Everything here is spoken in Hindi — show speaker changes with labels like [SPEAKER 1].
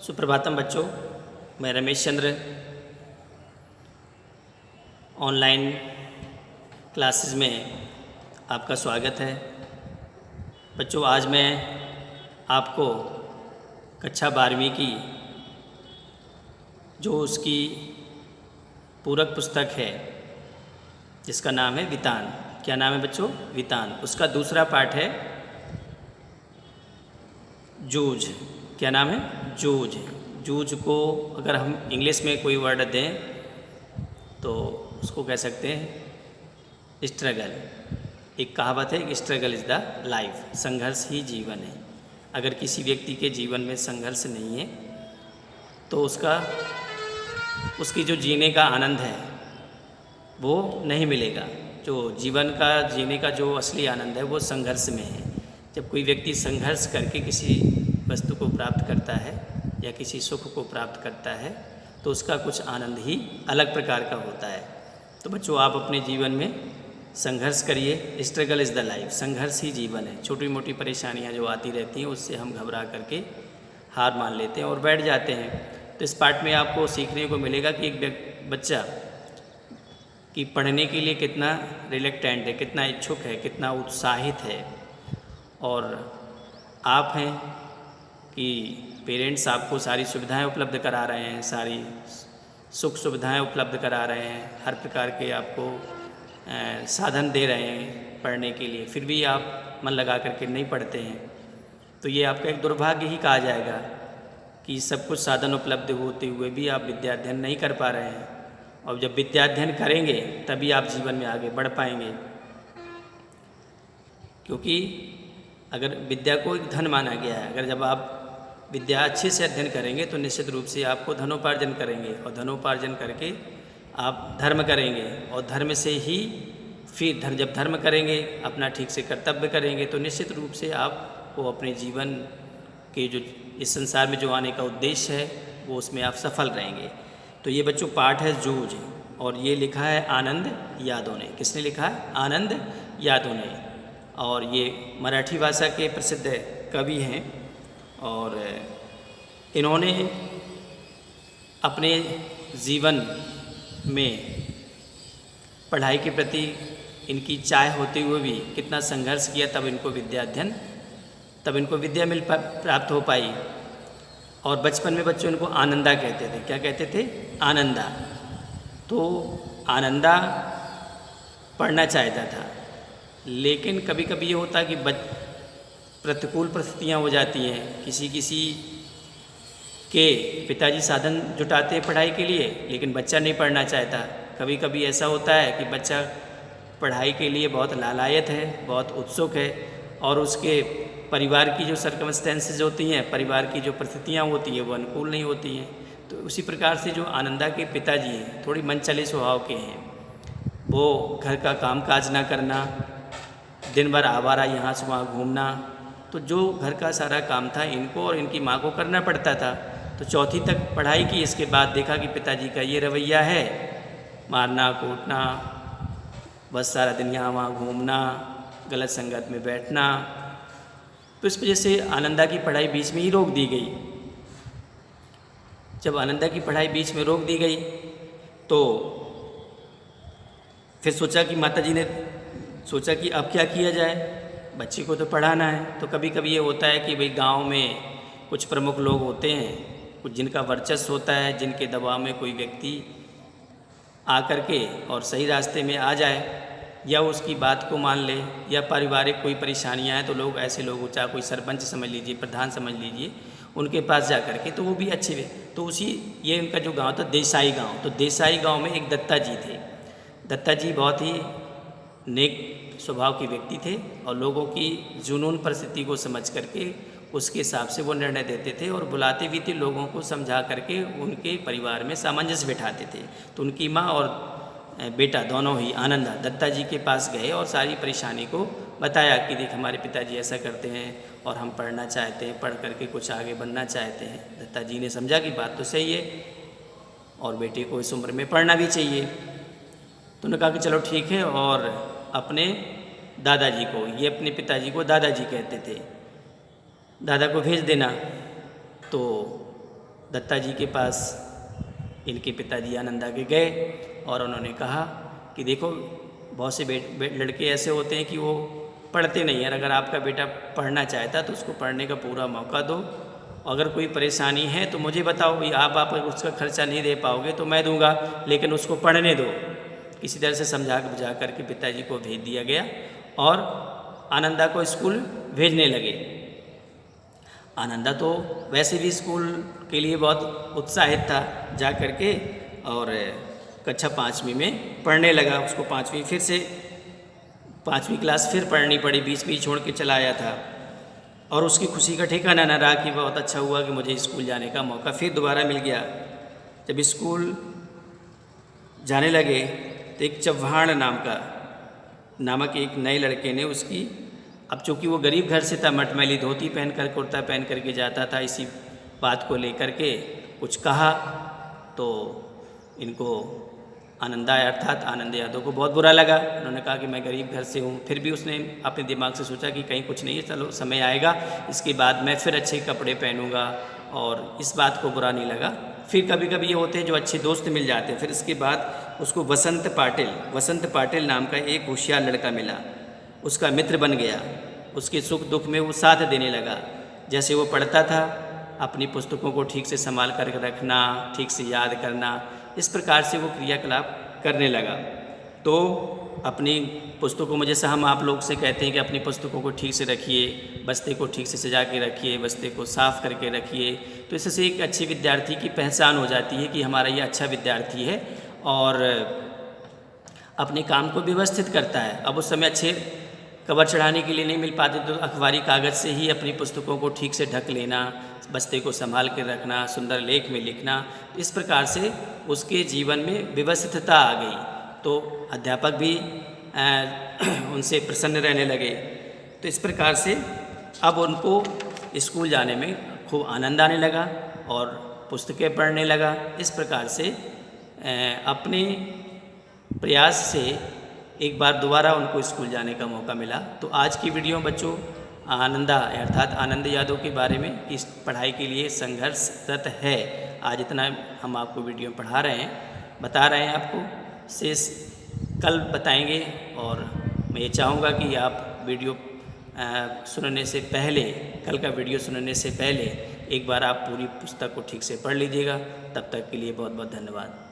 [SPEAKER 1] सुप्रभातम बच्चों, मैं रमेश चंद्र ऑनलाइन क्लासेस में आपका स्वागत है। बच्चों, आज मैं आपको कक्षा 12वीं की जो उसकी पूरक पुस्तक है जिसका नाम है वितान। क्या नाम है बच्चों? वितान। उसका दूसरा पाठ है जूझ। क्या नाम है? जूझ। जूझ को अगर हम इंग्लिश में कोई वर्ड दें तो उसको कह सकते हैं स्ट्रगल। एक कहावत है कि स्ट्रगल इज़ द लाइफ, संघर्ष ही जीवन है। अगर किसी व्यक्ति के जीवन में संघर्ष नहीं है तो उसकी जो जीने का आनंद है वो नहीं मिलेगा। जो जीवन का जीने का जो असली आनंद है वो संघर्ष में है। जब कोई व्यक्ति संघर्ष करके किसी वस्तु को प्राप्त करता है या किसी सुख को प्राप्त करता है तो उसका कुछ आनंद ही अलग प्रकार का होता है। तो बच्चों, आप अपने जीवन में संघर्ष करिए। स्ट्रगल इज़ द लाइफ, संघर्ष ही जीवन है। छोटी मोटी परेशानियां जो आती रहती हैं उससे हम घबरा करके हार मान लेते हैं और बैठ जाते हैं। तो इस पाठ में आपको सीखने को मिलेगा कि एक बच्चा कि पढ़ने के लिए कितना रिलेक्टेंट है, कितना इच्छुक है, कितना उत्साहित है। और आप हैं कि पेरेंट्स आपको सारी सुविधाएं उपलब्ध करा रहे हैं, सारी सुख सुविधाएं उपलब्ध करा रहे हैं, हर प्रकार के आपको साधन दे रहे हैं पढ़ने के लिए, फिर भी आप मन लगा करके नहीं पढ़ते हैं। तो ये आपका एक दुर्भाग्य ही कहा जाएगा कि सब कुछ साधन उपलब्ध होते हुए भी आप विद्याध्ययन नहीं कर पा रहे हैं। और जब विद्याध्ययन करेंगे तभी आप जीवन में आगे बढ़ पाएंगे। क्योंकि अगर विद्या को एक धन माना गया है, अगर जब आप विद्या अच्छे से अध्ययन करेंगे तो निश्चित रूप से आपको धनोपार्जन करेंगे और धनोपार्जन करके आप धर्म करेंगे और धर्म से ही फिर जब धर्म करेंगे, अपना ठीक से कर्तव्य करेंगे तो निश्चित रूप से आपको अपने जीवन के जो इस संसार में जो आने का उद्देश्य है वो उसमें आप सफल रहेंगे। तो ये बच्चों पाठ है जूझ और ये लिखा है आनंद यादव ने। किसने लिखा है? आनंद यादव ने। और ये मराठी भाषा के प्रसिद्ध कवि हैं और इन्होंने अपने जीवन में पढ़ाई के प्रति इनकी चाह होते हुए भी कितना संघर्ष किया, तब इनको विद्या प्राप्त हो पाई। और बचपन में बच्चों इनको आनंदा कहते थे। क्या कहते थे? आनंदा। तो आनंदा पढ़ना चाहता था, लेकिन कभी कभी ये होता कि प्रतिकूल परिस्थितियाँ हो जाती हैं। किसी के पिताजी साधन जुटाते हैं पढ़ाई के लिए, लेकिन बच्चा नहीं पढ़ना चाहता। कभी कभी ऐसा होता है कि बच्चा पढ़ाई के लिए बहुत लालायत है, बहुत उत्सुक है और उसके परिवार की जो सर्कमस्टेंसेस होती हैं, परिवार की जो परिस्थितियाँ होती हैं वो अनुकूल नहीं होती हैं। तो उसी प्रकार से जो आनंदा के पिताजी हैं थोड़ी मनचले स्वभाव के हैं। वो घर का काम काज ना करना, दिन भर आवारा यहाँ से वहाँ घूमना, तो जो घर का सारा काम था इनको और इनकी माँ को करना पड़ता था। तो चौथी तक पढ़ाई की, इसके बाद देखा कि पिताजी का ये रवैया है, मारना कूटना, बस सारा दिन यहाँ वहाँ घूमना, गलत संगत में बैठना। तो इस वजह से आनंदा की पढ़ाई बीच में ही रोक दी गई। जब आनंदा की पढ़ाई बीच में रोक दी गई तो फिर सोचा कि माताजी ने सोचा कि अब क्या किया जाए, बच्चे को तो पढ़ाना है। तो कभी कभी ये होता है कि भाई गांव में कुछ प्रमुख लोग होते हैं, कुछ जिनका वर्चस्व होता है, जिनके दबाव में कोई व्यक्ति आकर के और सही रास्ते में आ जाए या उसकी बात को मान ले, या पारिवारिक कोई परेशानियां हैं तो लोग ऐसे लोग, चाहे कोई सरपंच समझ लीजिए, प्रधान समझ लीजिए, उनके पास जा कर के तो वो भी अच्छे हुए। तो ये उनका जो गांव था देसाई गांव, तो देसाई गांव में एक दत्ता जी थे। दत्ता जी बहुत ही नेक स्वभाव के व्यक्ति थे और लोगों की जुनून परिस्थिति को समझ करके उसके हिसाब से वो निर्णय देते थे और बुलाते भी थे, लोगों को समझा करके उनके परिवार में सामंजस्य बिठाते थे। तो उनकी माँ और बेटा दोनों ही आनंदा दत्ता जी के पास गए और सारी परेशानी को बताया कि देख हमारे पिताजी ऐसा करते हैं और हम पढ़ना चाहते हैं, पढ़ करके कुछ आगे बनना चाहते हैं। दत्ता जी ने समझा कि बात तो सही है और बेटे को इस उम्र में पढ़ना भी चाहिए। तो उन्होंने कहा कि चलो ठीक है, और अपने दादाजी को, ये अपने पिताजी को दादाजी कहते थे, दादा को भेज देना। तो दत्ता जी के पास इनके पिताजी आनंदा के गए और उन्होंने कहा कि देखो बहुत से लड़के ऐसे होते हैं कि वो पढ़ते नहीं हैं, अगर आपका बेटा पढ़ना चाहता तो उसको पढ़ने का पूरा मौका दो, अगर कोई परेशानी है तो मुझे बताओ, भाई आप उसका खर्चा नहीं दे पाओगे तो मैं दूंगा, लेकिन उसको पढ़ने दो। किसी तरह से समझा बुझा करके पिताजी को भेज दिया गया और आनंदा को स्कूल भेजने लगे। आनंदा तो वैसे भी स्कूल के लिए बहुत उत्साहित था, जा कर के और कक्षा 5वीं में पढ़ने लगा। उसको 5वीं क्लास फिर पढ़नी पड़ी, बीच में ही छोड़ के चला आया था और उसकी खुशी का ठिकाना न रहा कि बहुत अच्छा हुआ कि मुझे स्कूल जाने का मौका फिर दोबारा मिल गया। जब स्कूल जाने लगे तो एक चव्हाण नामक एक नए लड़के ने उसकी, अब चूँकि वो गरीब घर से था, मटमैली धोती पहन कर कुर्ता पहन करके जाता था, इसी बात को लेकर के कुछ कहा तो इनको आनंदा अर्थात आनंद यादव को बहुत बुरा लगा। उन्होंने कहा कि मैं गरीब घर से हूँ, फिर भी उसने अपने दिमाग से सोचा कि कहीं कुछ नहीं है, चलो समय आएगा इसके बाद मैं फिर अच्छे कपड़े पहनूंगा, और इस बात को बुरा नहीं लगा। फिर कभी कभी ये होते हैं जो अच्छे दोस्त मिल जाते हैं। फिर इसके बाद उसको वसंत पाटिल नाम का एक होशियार लड़का मिला, उसका मित्र बन गया, उसके सुख दुख में वो साथ देने लगा। जैसे वो पढ़ता था, अपनी पुस्तकों को ठीक से संभाल कर रखना, ठीक से याद करना, इस प्रकार से वो क्रियाकलाप करने लगा। तो अपनी पुस्तकों में, जैसा हम आप लोग से कहते हैं कि अपनी पुस्तकों को ठीक से रखिए, बस्ते को ठीक से सजा के रखिए, बस्ते को साफ़ करके रखिए, तो इससे एक अच्छे विद्यार्थी की पहचान हो जाती है कि हमारा ये अच्छा विद्यार्थी है और अपने काम को व्यवस्थित करता है। अब उस समय अच्छे कवर चढ़ाने के लिए नहीं मिल पाते तो अखबारी कागज़ से ही अपनी पुस्तकों को ठीक से ढक लेना, बस्ते को संभाल कर रखना, सुंदर लेख में लिखना, इस प्रकार से उसके जीवन में व्यवस्थितता आ गई। तो अध्यापक भी उनसे प्रसन्न रहने लगे। तो इस प्रकार से अब उनको स्कूल जाने में खूब आनंद आने लगा और पुस्तकें पढ़ने लगा। इस प्रकार से अपने प्रयास से एक बार दोबारा उनको स्कूल जाने का मौका मिला। तो आज की वीडियो बच्चों आनंदा अर्थात आनंद यादव के बारे में, इस पढ़ाई के लिए संघर्षरत है, आज इतना हम आपको वीडियो में पढ़ा रहे हैं, बता रहे हैं आपको, शेष कल बताएंगे। और मैं ये चाहूँगा कि आप वीडियो सुनने से पहले, कल का वीडियो सुनने से पहले एक बार आप पूरी पुस्तक को ठीक से पढ़ लीजिएगा। तब तक के लिए बहुत बहुत धन्यवाद।